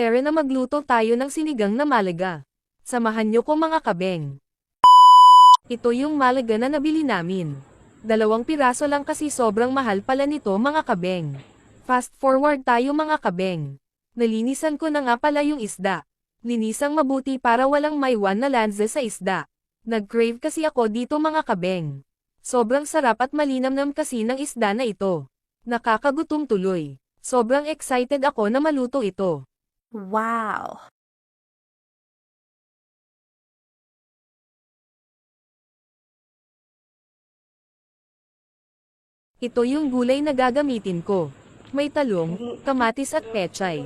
Tere na magluto tayo ng sinigang na malaga. Samahan niyo ko mga kabeng. Ito yung malaga na nabili namin. 2 piraso lang kasi sobrang mahal pala nito mga kabeng. Fast forward tayo mga kabeng. Nalinisan ko na nga pala yung isda. Linisang mabuti para walang maiwan na lanze sa isda. Nag-crave kasi ako dito mga kabeng. Sobrang sarap at malinamnam kasi ng isda na ito. Nakakagutom tuloy. Sobrang excited ako na maluto ito. Wow! Ito yung gulay na gagamitin ko. May talong, kamatis at pechay.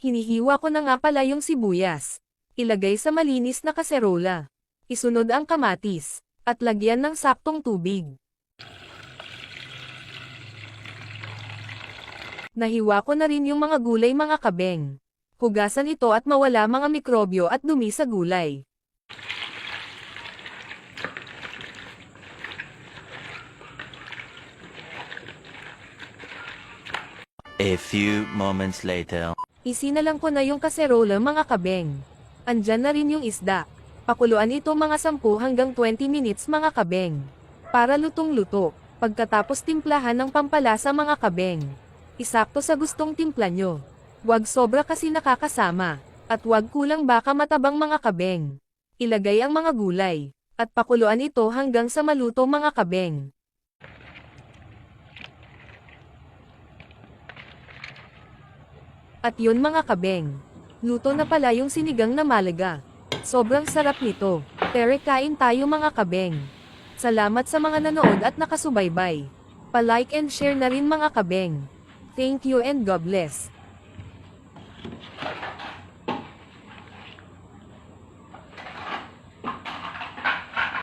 Hinihiwa ko na nga pala yung sibuyas. Ilagay sa malinis na kaserola. Isunod ang kamatis, at lagyan ng saktong tubig. Nahiwa ko na rin yung mga gulay mga kabeng. Hugasan ito at mawala mga mikrobyo at dumi sa gulay. A few moments later. Isinalang ko na yung kaserola mga kabeng. Andyan na rin yung isda. Pakuluan ito mga 10 hanggang 20 minutes mga kabeng. Para lutong-luto. Pagkatapos timplahan ng pampalasa mga kabeng. Isakto sa gustong timpla nyo. Huwag sobra kasi nakakasama. At huwag kulang baka matabang mga kabeng. Ilagay ang mga gulay. At pakuluan ito hanggang sa maluto mga kabeng. At yun mga kabeng. Luto na pala yung sinigang na malaga. Sobrang sarap nito. Tere kain tayo mga kabeng. Salamat sa mga nanood at nakasubaybay. Pa-like and share na rin mga kabeng. Thank you and God bless.